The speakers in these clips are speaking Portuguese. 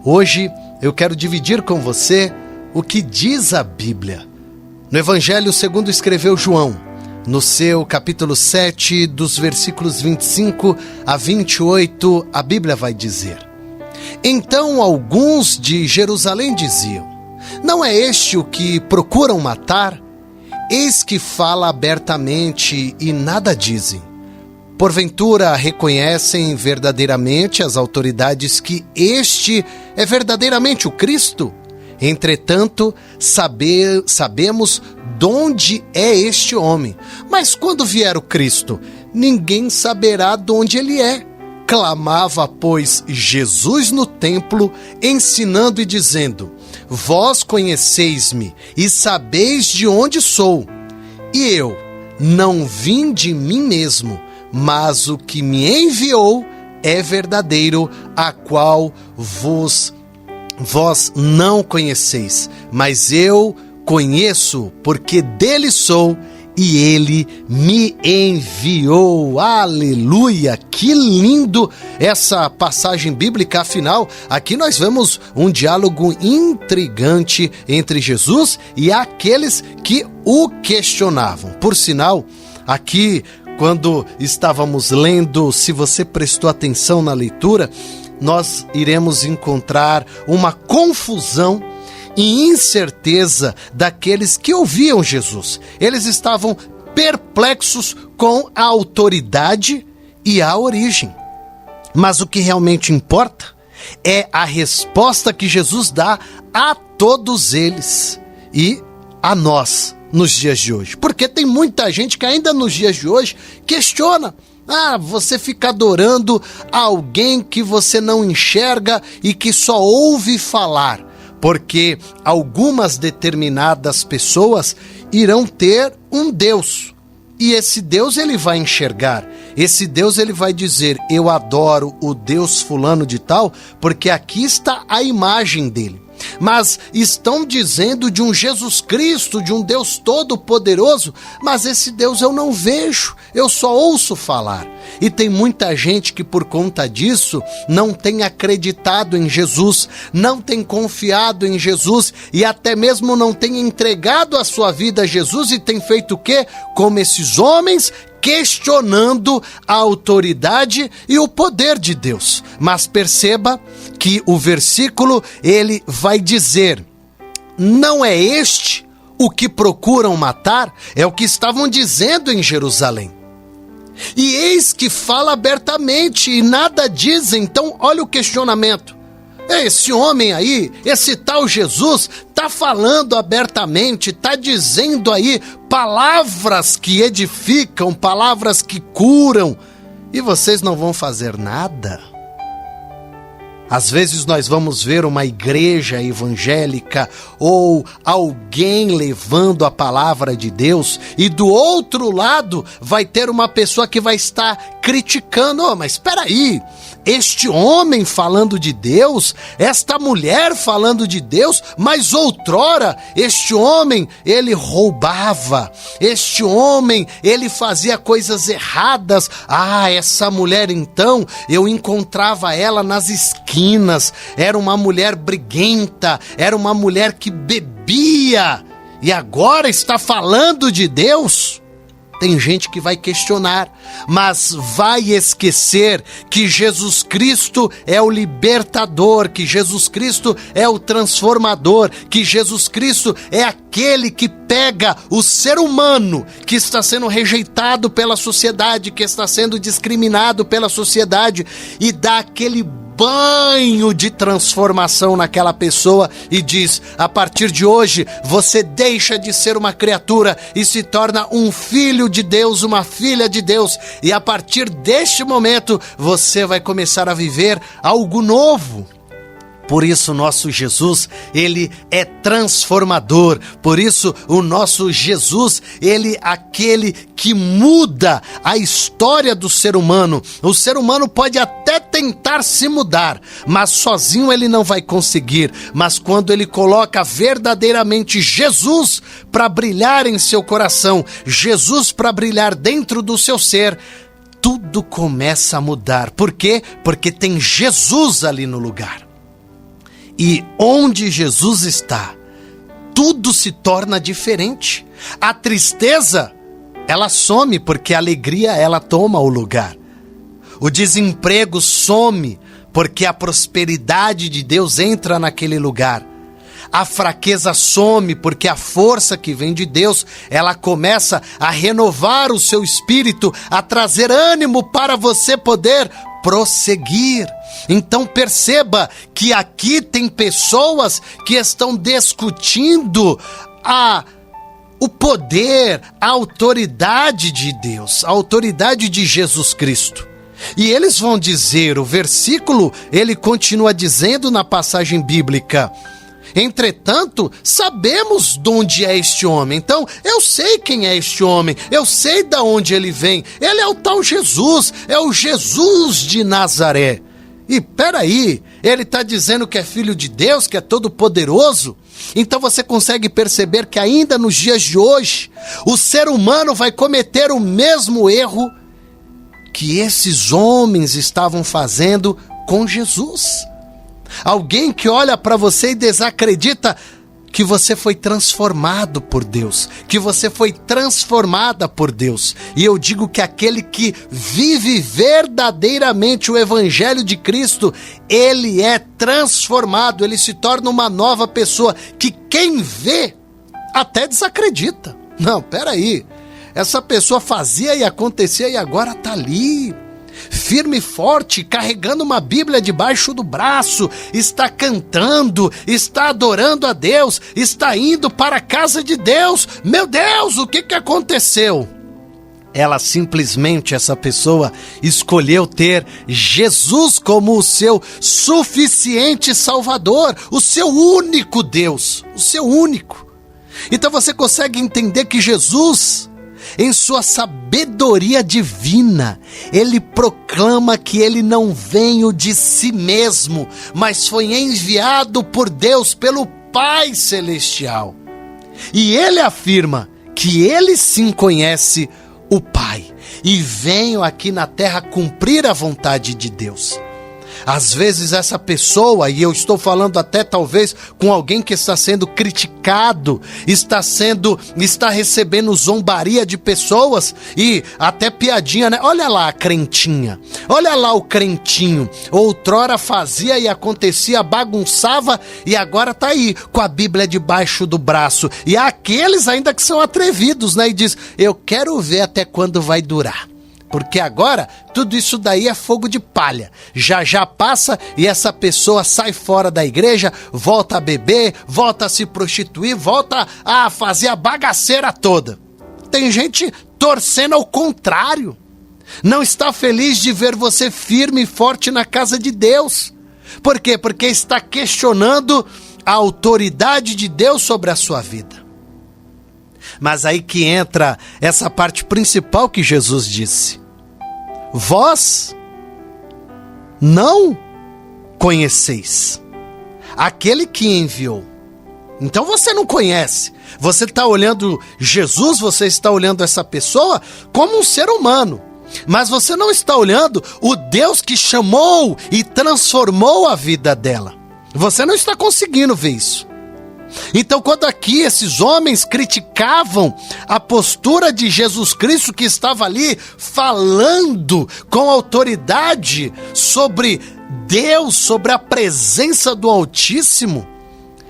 Hoje eu quero dividir com você o que diz a Bíblia. No Evangelho segundo escreveu João, no seu capítulo 7, dos versículos 25 a 28, a Bíblia vai dizer: Então alguns de Jerusalém diziam: Não é este o que procuram matar? Eis que fala abertamente e nada dizem. Porventura reconhecem verdadeiramente as autoridades que este é verdadeiramente o Cristo? Entretanto, sabemos de onde é este homem. Mas quando vier o Cristo, ninguém saberá de onde ele é. Clamava, pois, Jesus no templo, ensinando e dizendo: Vós conheceis-me e sabeis de onde sou. E eu não vim de mim mesmo, mas o que me enviou é verdadeiro, a qual vós não conheceis, mas eu conheço, porque dele sou e ele me enviou. Aleluia! Que lindo essa passagem bíblica. Afinal, aqui nós vemos um diálogo intrigante entre Jesus e aqueles que o questionavam. Por sinal, aqui, quando estávamos lendo, se você prestou atenção na leitura, nós iremos encontrar uma confusão e incerteza daqueles que ouviam Jesus. Eles estavam perplexos com a autoridade e a origem. Mas o que realmente importa é a resposta que Jesus dá a todos eles e a nós nos dias de hoje. Porque tem muita gente que ainda nos dias de hoje questiona: você fica adorando alguém que você não enxerga e que só ouve falar. Porque algumas determinadas pessoas irão ter um Deus. E esse Deus ele vai enxergar. Esse Deus ele vai dizer: eu adoro o Deus fulano de tal, porque aqui está a imagem dele. Mas estão dizendo de um Jesus Cristo, de um Deus todo-poderoso, mas esse Deus eu não vejo, eu só ouço falar. E tem muita gente que por conta disso não tem acreditado em Jesus, não tem confiado em Jesus e até mesmo não tem entregado a sua vida a Jesus e tem feito o quê? Como esses homens, questionando a autoridade e o poder de Deus. Mas perceba que o versículo ele vai dizer: não é este o que procuram matar? É o que estavam dizendo em Jerusalém. E eis que fala abertamente e nada diz. Então olha o questionamento. Esse homem aí, esse tal Jesus, tá falando abertamente, tá dizendo aí palavras que edificam, palavras que curam, e vocês não vão fazer nada? Às vezes nós vamos ver uma igreja evangélica ou alguém levando a palavra de Deus e do outro lado vai ter uma pessoa que vai estar criticando: mas espera aí, este homem falando de Deus, esta mulher falando de Deus, mas outrora este homem ele roubava, este homem ele fazia coisas erradas. Essa mulher então eu encontrava ela nas esquinas, era uma mulher briguenta, era uma mulher que bebia e agora está falando de Deus? Tem gente que vai questionar, mas vai esquecer que Jesus Cristo é o libertador, que Jesus Cristo é o transformador, que Jesus Cristo é aquele que pega o ser humano que está sendo rejeitado pela sociedade, que está sendo discriminado pela sociedade e dá aquele banho de transformação naquela pessoa e diz: a partir de hoje você deixa de ser uma criatura e se torna um filho de Deus, uma filha de Deus, e a partir deste momento você vai começar a viver algo novo. Por isso o nosso Jesus, ele é transformador. Por isso o nosso Jesus, ele é aquele que muda a história do ser humano. O ser humano pode até tentar se mudar, mas sozinho ele não vai conseguir. Mas quando ele coloca verdadeiramente Jesus para brilhar em seu coração, Jesus para brilhar dentro do seu ser, tudo começa a mudar. Por quê? Porque tem Jesus ali no lugar. E onde Jesus está, tudo se torna diferente. A tristeza, ela some porque a alegria, ela toma o lugar. O desemprego some porque a prosperidade de Deus entra naquele lugar. A fraqueza some porque a força que vem de Deus, ela começa a renovar o seu espírito, a trazer ânimo para você poder prosseguir. Então perceba que aqui tem pessoas que estão discutindo o poder, a autoridade de Deus, a autoridade de Jesus Cristo. E eles vão dizer, o versículo, ele continua dizendo na passagem bíblica: entretanto, sabemos de onde é este homem. Então, eu sei quem é este homem, eu sei de onde ele vem. Ele é o tal Jesus, é o Jesus de Nazaré. E peraí, ele está dizendo que é filho de Deus, que é todo poderoso? Então você consegue perceber que ainda nos dias de hoje, o ser humano vai cometer o mesmo erro que esses homens estavam fazendo com Jesus. Alguém que olha para você e desacredita que você foi transformado por Deus, que você foi transformada por Deus. E eu digo que aquele que vive verdadeiramente o Evangelho de Cristo, ele é transformado, ele se torna uma nova pessoa, que quem vê até desacredita. Não, peraí, essa pessoa fazia e acontecia e agora está ali, firme e forte, carregando uma Bíblia debaixo do braço, está cantando, está adorando a Deus, está indo para a casa de Deus. Meu Deus, o que aconteceu? Ela simplesmente, essa pessoa, escolheu ter Jesus como o seu suficiente Salvador, o seu único Deus, o seu único. Então você consegue entender que Jesus, em sua sabedoria divina, ele proclama que ele não veio de si mesmo, mas foi enviado por Deus, pelo Pai Celestial. E ele afirma que ele sim conhece o Pai e veio aqui na terra cumprir a vontade de Deus. Às vezes essa pessoa, e eu estou falando até talvez com alguém que está sendo criticado, está recebendo zombaria de pessoas e até piadinha, né? Olha lá a crentinha, olha lá o crentinho, outrora fazia e acontecia, bagunçava e agora tá aí com a Bíblia debaixo do braço. E há aqueles ainda que são atrevidos, né? E diz, eu quero ver até quando vai durar. Porque agora tudo isso daí é fogo de palha. Já passa e essa pessoa sai fora da igreja, volta a beber, volta a se prostituir, volta a fazer a bagaceira toda. Tem gente torcendo ao contrário. Não está feliz de ver você firme e forte na casa de Deus. Por quê? Porque está questionando a autoridade de Deus sobre a sua vida. Mas aí que entra essa parte principal que Jesus disse. Vós não conheceis aquele que enviou. Então você não conhece. Você está olhando Jesus, você está olhando essa pessoa como um ser humano. Mas você não está olhando o Deus que chamou e transformou a vida dela. Você não está conseguindo ver isso. Então, quando aqui esses homens criticavam a postura de Jesus Cristo, que estava ali falando com autoridade sobre Deus, sobre a presença do Altíssimo,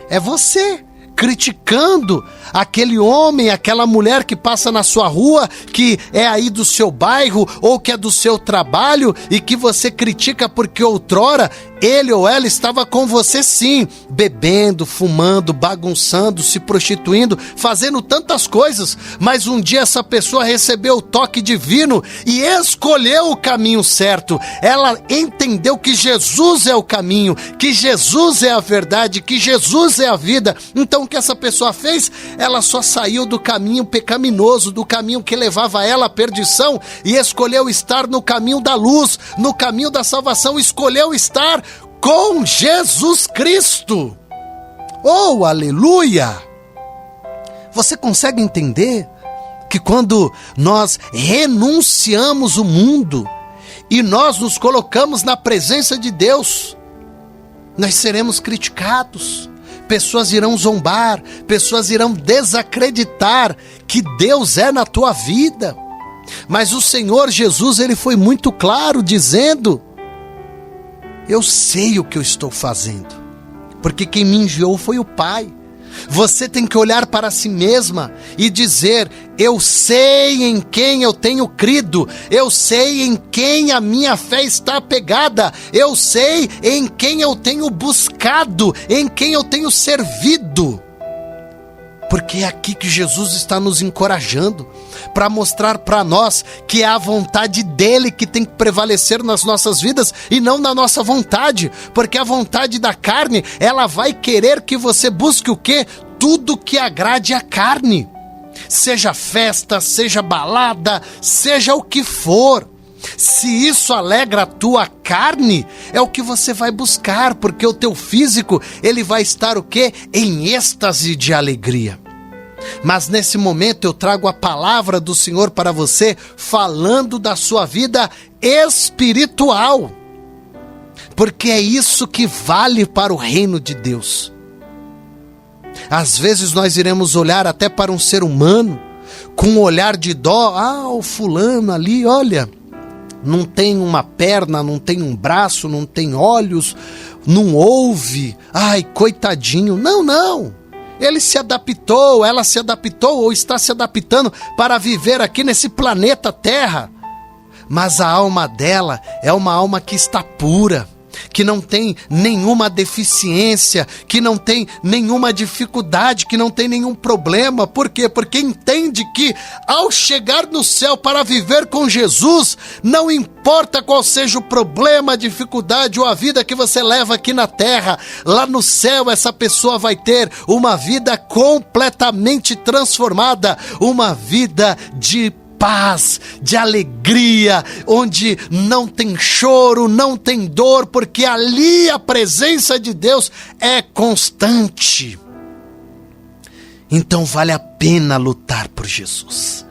é você criticando aquele homem, aquela mulher que passa na sua rua, que é aí do seu bairro ou que é do seu trabalho e que você critica porque outrora ele ou ela estava com você sim, bebendo, fumando, bagunçando, se prostituindo, fazendo tantas coisas, mas um dia essa pessoa recebeu o toque divino e escolheu o caminho certo. Ela entendeu que Jesus é o caminho, que Jesus é a verdade, que Jesus é a vida. Então o que essa pessoa fez? Ela só saiu do caminho pecaminoso, do caminho que levava ela à perdição e escolheu estar no caminho da luz, no caminho da salvação, escolheu estar com Jesus Cristo. Oh, aleluia! Você consegue entender que quando nós renunciamos o mundo e nós nos colocamos na presença de Deus, nós seremos criticados, pessoas irão zombar, pessoas irão desacreditar que Deus é na tua vida. Mas o Senhor Jesus, ele foi muito claro dizendo: eu sei o que eu estou fazendo, porque quem me enviou foi o Pai. Você tem que olhar para si mesma e dizer: eu sei em quem eu tenho crido, eu sei em quem a minha fé está apegada, eu sei em quem eu tenho buscado, em quem eu tenho servido. Porque é aqui que Jesus está nos encorajando, para mostrar para nós que é a vontade dele que tem que prevalecer nas nossas vidas e não na nossa vontade. Porque a vontade da carne, ela vai querer que você busque o quê? Tudo que agrade a carne. Seja festa, seja balada, seja o que for. Se isso alegra a tua carne, é o que você vai buscar, porque o teu físico, ele vai estar o quê? Em êxtase de alegria. Mas nesse momento eu trago a palavra do Senhor para você, falando da sua vida espiritual. Porque é isso que vale para o reino de Deus. Às vezes nós iremos olhar até para um ser humano, com um olhar de dó. Ah, o fulano ali, olha, não tem uma perna, não tem um braço, não tem olhos, não ouve, ai, coitadinho. Não, ele se adaptou, ela se adaptou ou está se adaptando para viver aqui nesse planeta Terra. Mas a alma dela é uma alma que está pura, que não tem nenhuma deficiência, que não tem nenhuma dificuldade, que não tem nenhum problema. Por quê? Porque entende que ao chegar no céu para viver com Jesus, não importa qual seja o problema, a dificuldade ou a vida que você leva aqui na terra, lá no céu essa pessoa vai ter uma vida completamente transformada, uma vida de paz, de alegria, onde não tem choro, não tem dor, porque ali a presença de Deus é constante. Então vale a pena lutar por Jesus,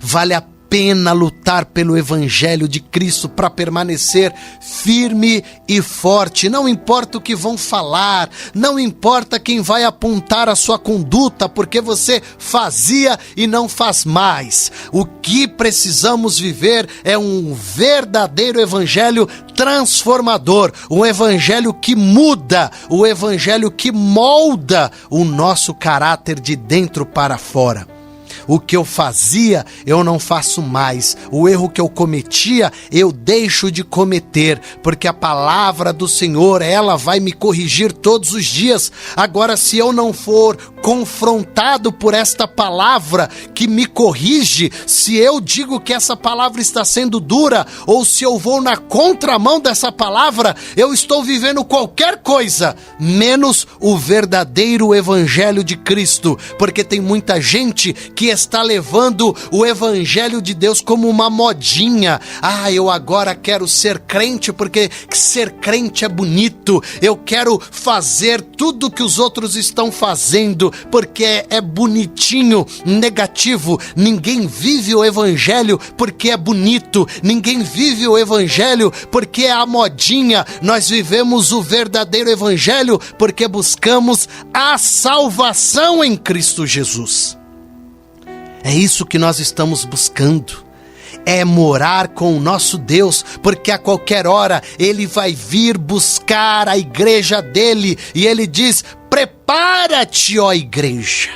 vale a pena lutar pelo Evangelho de Cristo para permanecer firme e forte. Não importa o que vão falar, não importa quem vai apontar a sua conduta, porque você fazia e não faz mais. O que precisamos viver é um verdadeiro Evangelho transformador, um Evangelho que muda, um Evangelho que molda o nosso caráter de dentro para fora. O que eu fazia, eu não faço mais. O erro que eu cometia, eu deixo de cometer, porque a palavra do Senhor, ela vai me corrigir todos os dias. Agora, se eu não for confrontado por esta palavra que me corrige, se eu digo que essa palavra está sendo dura, ou se eu vou na contramão dessa palavra, eu estou vivendo qualquer coisa, menos o verdadeiro Evangelho de Cristo, porque tem muita gente que está levando o Evangelho de Deus como uma modinha. Ah, eu agora quero ser crente porque ser crente é bonito. Eu quero fazer tudo que os outros estão fazendo porque é bonitinho. Negativo. Ninguém vive o Evangelho porque é bonito. Ninguém vive o Evangelho porque é a modinha. Nós vivemos o verdadeiro Evangelho porque buscamos a salvação em Cristo Jesus. É isso que nós estamos buscando, é morar com o nosso Deus, porque a qualquer hora Ele vai vir buscar a igreja dele, e Ele diz: prepara-te, ó igreja,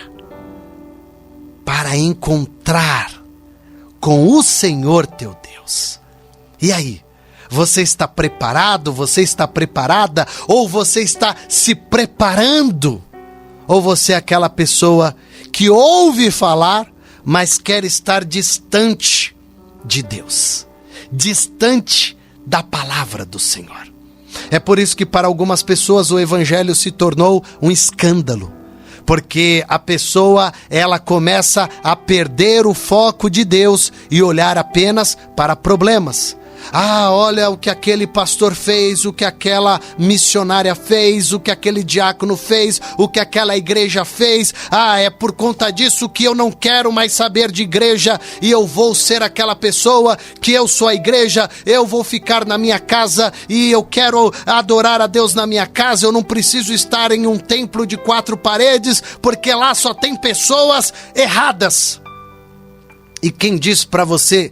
para encontrar com o Senhor teu Deus. E aí, você está preparado? Você está preparada? Ou você está se preparando? Ou você é aquela pessoa que ouve falar, mas quer estar distante de Deus, distante da palavra do Senhor? É por isso que para algumas pessoas o Evangelho se tornou um escândalo, porque a pessoa, ela começa a perder o foco de Deus e olhar apenas para problemas. Ah, olha o que aquele pastor fez, o que aquela missionária fez, o que aquele diácono fez, o que aquela igreja fez. Ah, é por conta disso que eu não quero mais saber de igreja e eu vou ser aquela pessoa que eu sou a igreja, eu vou ficar na minha casa e eu quero adorar a Deus na minha casa, eu não preciso estar em um templo de 4 paredes, porque lá só tem pessoas erradas. E quem diz para você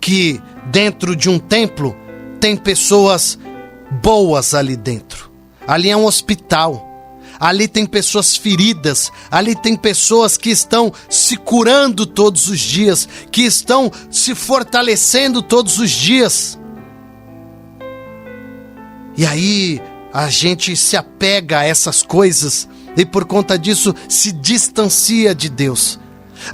que dentro de um templo tem pessoas boas ali dentro? Ali é um hospital, ali tem pessoas feridas, ali tem pessoas que estão se curando todos os dias, que estão se fortalecendo todos os dias. E aí a gente se apega a essas coisas e por conta disso se distancia de Deus.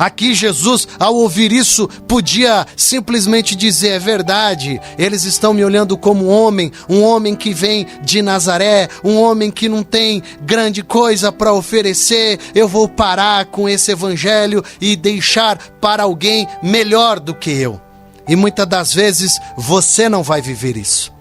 Aqui Jesus, ao ouvir isso, podia simplesmente dizer: é verdade, eles estão me olhando como um homem que vem de Nazaré, um homem que não tem grande coisa para oferecer, eu vou parar com esse evangelho e deixar para alguém melhor do que eu. E muitas das vezes você não vai viver isso.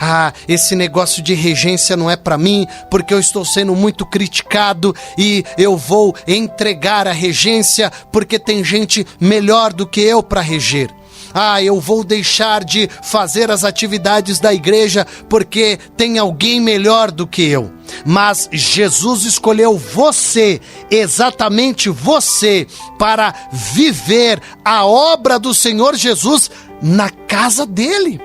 Ah, esse negócio de regência não é para mim, porque eu estou sendo muito criticado e eu vou entregar a regência porque tem gente melhor do que eu para reger. Ah, eu vou deixar de fazer as atividades da igreja porque tem alguém melhor do que eu. Mas Jesus escolheu você, exatamente você, para viver a obra do Senhor Jesus na casa dele.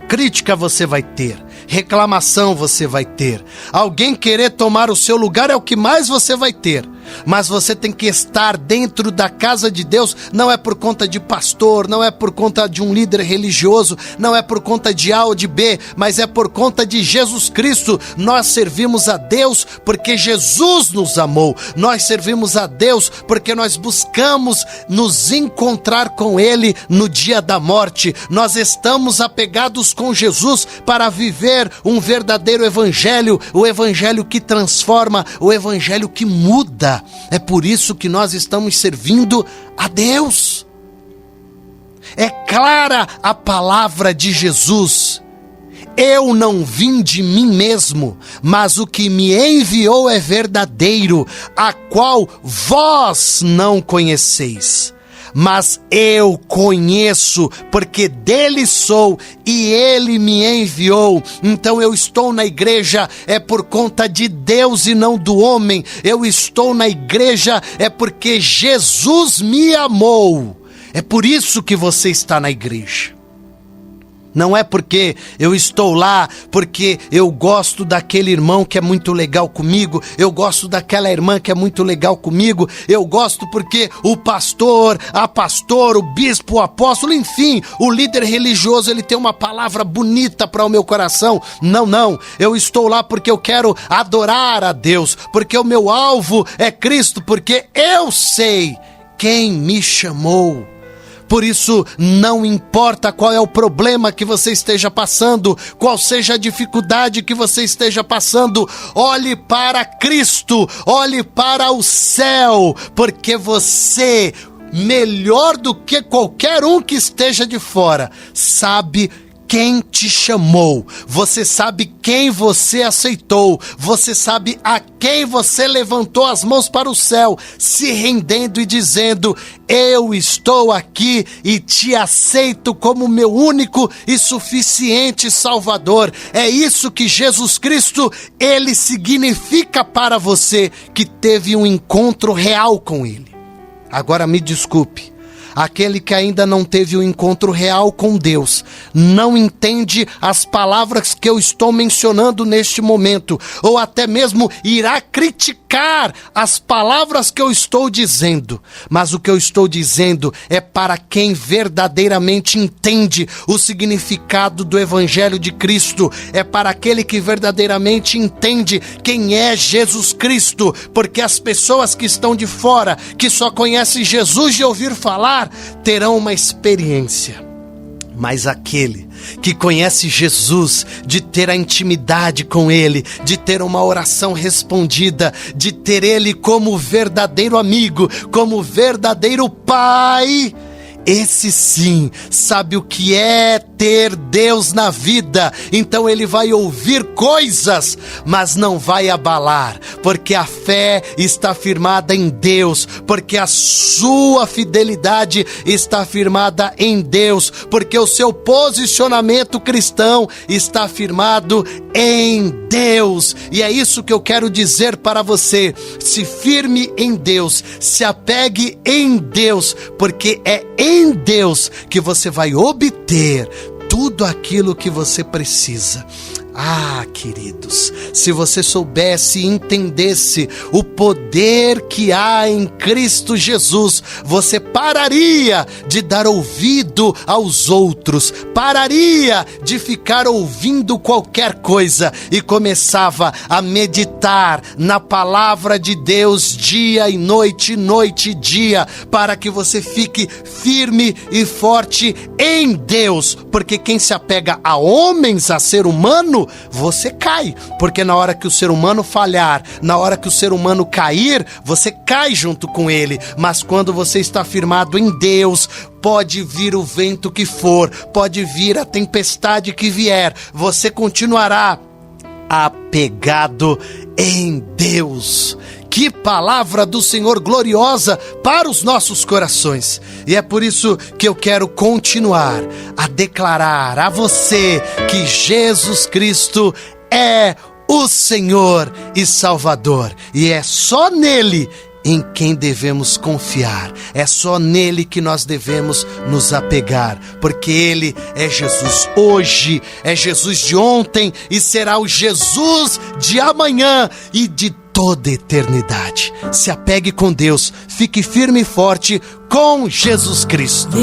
Crítica você vai ter, reclamação você vai ter, alguém querer tomar o seu lugar é o que mais você vai ter. Mas você tem que estar dentro da casa de Deus, não é por conta de pastor, não é por conta de um líder religioso, não é por conta de A ou de B, mas é por conta de Jesus Cristo. Nós servimos a Deus porque Jesus nos amou, nós servimos a Deus porque nós buscamos nos encontrar com Ele no dia da morte. Nós estamos apegados com Jesus para viver um verdadeiro evangelho, o evangelho que transforma, o evangelho que muda. É por isso que nós estamos servindo a Deus. É clara a palavra de Jesus: eu não vim de mim mesmo, mas o que me enviou é verdadeiro, a qual vós não conheceis. Mas eu conheço, porque dele sou e ele me enviou. Então eu estou na igreja é por conta de Deus e não do homem. Eu estou na igreja é porque Jesus me amou. É por isso que você está na igreja. Não é porque eu estou lá, porque eu gosto daquele irmão que é muito legal comigo, eu gosto daquela irmã que é muito legal comigo, eu gosto porque o pastor, a pastora, o bispo, o apóstolo, enfim, o líder religioso, ele tem uma palavra bonita para o meu coração. Não, eu estou lá porque eu quero adorar a Deus, porque o meu alvo é Cristo, porque eu sei quem me chamou. Por isso, não importa qual é o problema que você esteja passando, qual seja a dificuldade que você esteja passando, olhe para Cristo, olhe para o céu, porque você, melhor do que qualquer um que esteja de fora, sabe quem te chamou, você sabe quem você aceitou, você sabe a quem você levantou as mãos para o céu, se rendendo e dizendo: eu estou aqui e te aceito como meu único e suficiente Salvador. É isso que Jesus Cristo, ele significa para você que teve um encontro real com ele. Agora me desculpe, aquele que ainda não teve um encontro real com Deus, não entende as palavras que eu estou mencionando neste momento, ou até mesmo irá criticar as palavras que eu estou dizendo. Mas o que eu estou dizendo é para quem verdadeiramente entende o significado do Evangelho de Cristo, é para aquele que verdadeiramente entende quem é Jesus Cristo, porque as pessoas que estão de fora, que só conhecem Jesus de ouvir falar, terão uma experiência. Mas aquele que conhece Jesus, de ter a intimidade com Ele, de ter uma oração respondida, de ter Ele como verdadeiro amigo, como verdadeiro Pai, esse sim sabe o que é ter Deus na vida. Então ele vai ouvir coisas, mas não vai abalar, porque a fé está firmada em Deus, porque a sua fidelidade está firmada em Deus, porque o seu posicionamento cristão está firmado em Deus. E é isso que eu quero dizer para você: se firme em Deus, se apegue em Deus, porque é em Deus que você vai obter tudo aquilo que você precisa. Ah, queridos, se você soubesse e entendesse o poder que há em Cristo Jesus, você pararia de dar ouvido aos outros, pararia de ficar ouvindo qualquer coisa e começava a meditar na palavra de Deus dia e noite, noite e dia, para que você fique firme e forte em Deus, porque quem se apega a homens, a ser humano, você cai, porque na hora que o ser humano falhar, na hora que o ser humano cair, você cai junto com ele. Mas quando você está firmado em Deus, pode vir o vento que for, pode vir a tempestade que vier, você continuará apegado em Deus. Que palavra do Senhor gloriosa para os nossos corações. E é por isso que eu quero continuar a declarar a você que Jesus Cristo é o Senhor e Salvador. E é só nele em quem devemos confiar. É só nele que nós devemos nos apegar, porque ele é Jesus hoje, é Jesus de ontem e será o Jesus de amanhã e de toda eternidade. Se apegue com Deus, fique firme e forte com Jesus Cristo.